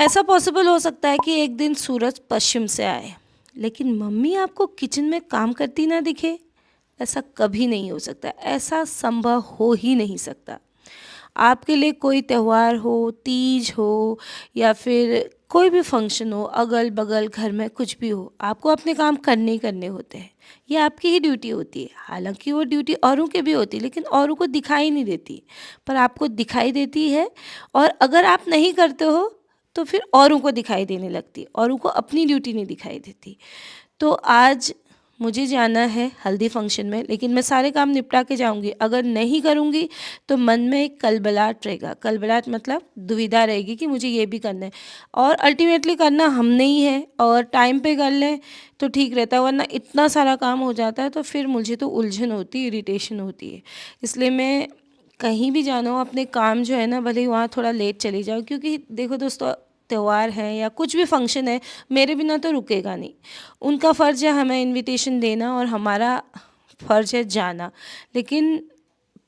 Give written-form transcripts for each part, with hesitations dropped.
ऐसा पॉसिबल हो सकता है कि एक दिन सूरज पश्चिम से आए, लेकिन मम्मी आपको किचन में काम करती ना दिखे। ऐसा कभी नहीं हो सकता, ऐसा संभव हो ही नहीं सकता। आपके लिए कोई त्यौहार हो, तीज हो या फिर कोई भी फंक्शन हो, अगल बगल घर में कुछ भी हो, आपको अपने काम करने ही करने होते हैं। ये आपकी ही ड्यूटी होती है। हालांकि वो ड्यूटी औरों की भी होती है, लेकिन औरों को दिखाई नहीं देती, पर आपको दिखाई देती है। और अगर आप नहीं करते हो तो फिर औरों को दिखाई देने लगती है, औरों को अपनी ड्यूटी नहीं दिखाई देती। तो आज मुझे जाना है हल्दी फंक्शन में, लेकिन मैं सारे काम निपटा के जाऊंगी। अगर नहीं करूंगी तो मन में एक कलबलाहट रहेगा। कलबलाहट मतलब दुविधा रहेगी कि मुझे ये भी करना है, और अल्टीमेटली करना हमने ही है। और टाइम पे कर लें तो ठीक रहता है, वरना इतना सारा काम हो जाता है तो फिर मुझे तो उलझन होती है, इरिटेशन होती है। इसलिए मैं कहीं भी जाना हो, अपने काम जो है ना, भले ही वहाँ थोड़ा लेट चली जाओ, क्योंकि देखो दोस्तों, त्यौहार है या कुछ भी फंक्शन है, मेरे बिना तो रुकेगा नहीं। उनका फ़र्ज़ है हमें इनविटेशन देना और हमारा फ़र्ज़ है जाना, लेकिन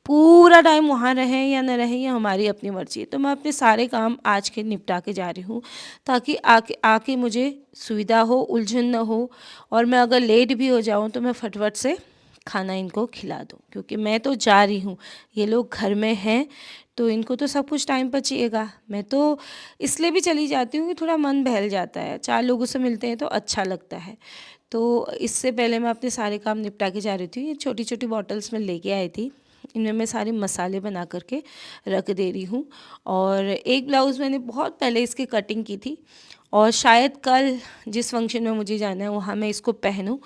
पूरा टाइम वहाँ रहें या न रहें, ये हमारी अपनी मर्ज़ी है। तो मैं अपने सारे काम आज के निपटा के जा रही हूँ, ताकि आके आके मुझे सुविधा हो, उलझन न हो। और मैं अगर लेट भी हो जाऊँ तो मैं फटाफट से खाना इनको खिला दूँ, क्योंकि मैं तो जा रही हूँ, ये लोग घर में हैं तो इनको तो सब कुछ टाइम पर चाहिएगा। मैं तो इसलिए भी चली जाती हूँ कि थोड़ा मन बहल जाता है, चार लोगों से मिलते हैं तो अच्छा लगता है। तो इससे पहले मैं अपने सारे काम निपटा के जा रही थी। ये छोटी छोटी बॉटल्स में लेके आई थी, इनमें मैं सारे मसाले बना करके रख दे रही हूँ। और एक ब्लाउज़ मैंने बहुत पहले इसकी कटिंग की थी, और शायद कल जिस फंक्शन में मुझे जाना है वहाँ मैं इसको पहनूँ,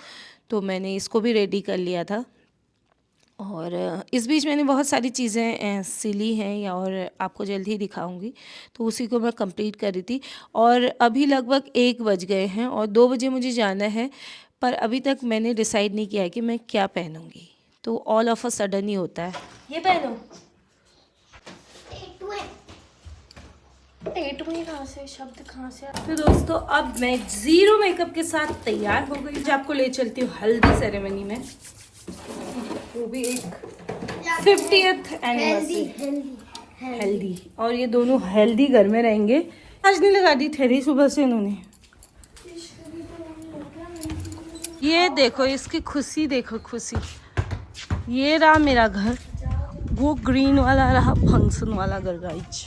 तो मैंने इसको भी रेडी कर लिया था। और इस बीच मैंने बहुत सारी चीज़ें सिली हैं, या और आपको जल्द ही दिखाऊंगी, तो उसी को मैं कंप्लीट कर रही थी। और अभी लगभग 1 बज गए हैं और 2 बजे मुझे जाना है, पर अभी तक मैंने डिसाइड नहीं किया है कि मैं क्या पहनूंगी। तो ऑल ऑफ अ सडन ही होता है। ये पहनो। टेटू ही कहाँ से, शब्द कहाँ से तो दोस्तों, अब मैं ज़ीरो मेकअप के साथ तैयार हो गई। जो आपको ले चलती हूँ हल्दी सेरेमनी में, वो भी एक 50th एनिवर्सरी। हेल्दी, और ये दोनों हेल्दी घर में रहेंगे। आज नहीं लगा दी ठहरी सुबह से इन्होंने। ये देखो इसकी खुशी, देखो खुशी। ये रहा मेरा घर, वो ग्रीन वाला रहा फंक्शन वाला घर गाइज।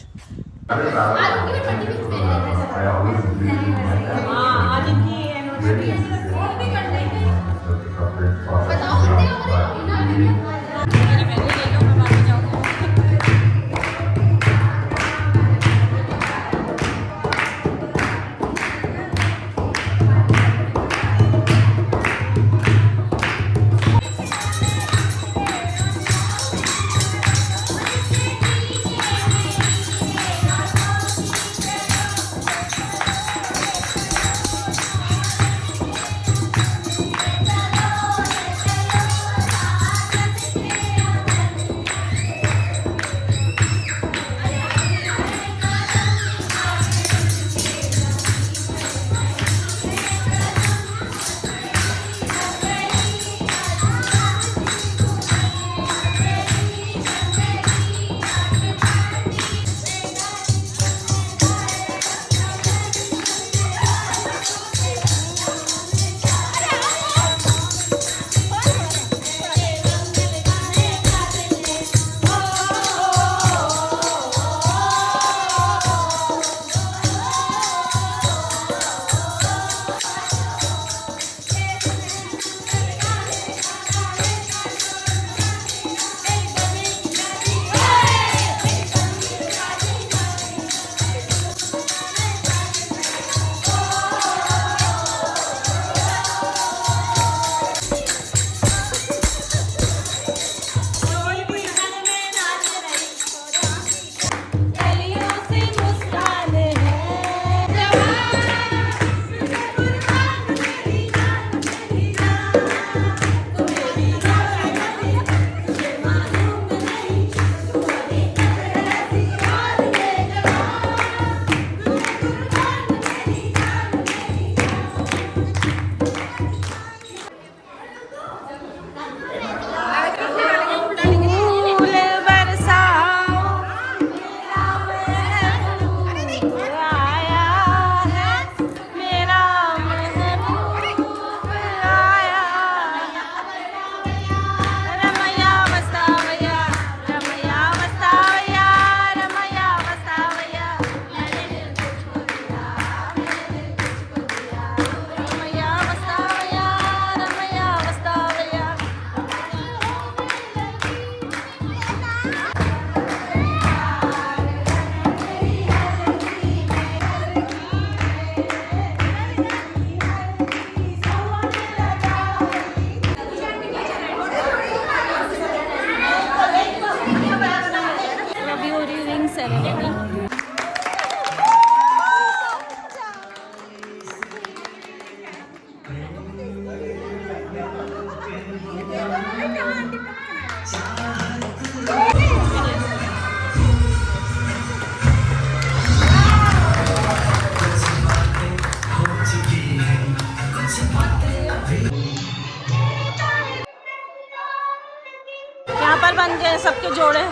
पेपर बन गए सबके जोड़े।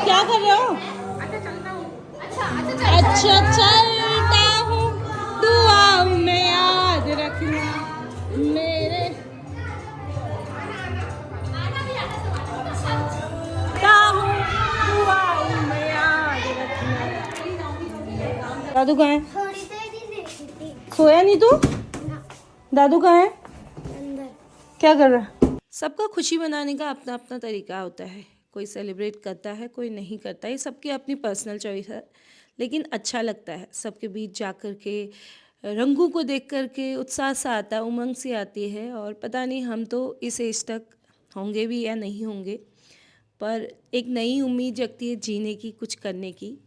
क्या कर रहे हो? अच्छा चलता हूँ, दुआओं में याद रखना मेरे। दुआओं में याद रखना। दादू कहाँ है? थोड़ी देर ही देखी थी। सोया नहीं तू? ना, दादू कहाँ है? अंदर। क्या कर रहा है? सबका खुशी मनाने का अपना अपना तरीका होता है। कोई सेलिब्रेट करता है, कोई नहीं करता। ये सबकी अपनी पर्सनल चॉइस है, लेकिन अच्छा लगता है सबके बीच जा कर के, रंगों को देख कर के उत्साह सा आता है, उमंग सी आती है। और पता नहीं हम तो इस एज तक होंगे भी या नहीं होंगे, पर एक नई उम्मीद जगती है जीने की, कुछ करने की।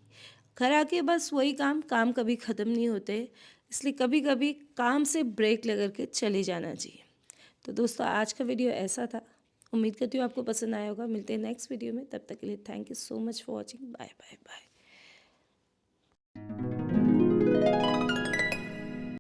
घर आके बस वही काम, काम कभी ख़त्म नहीं होते, इसलिए कभी कभी काम से ब्रेक लेकर के चले जाना चाहिए। तो दोस्तों, आज का वीडियो ऐसा था। उम्मीद करती हूँ आपको पसंद आया होगा। मिलते हैं नेक्स्ट वीडियो में, तब तक के लिए thank you so much for watching. Bye bye bye.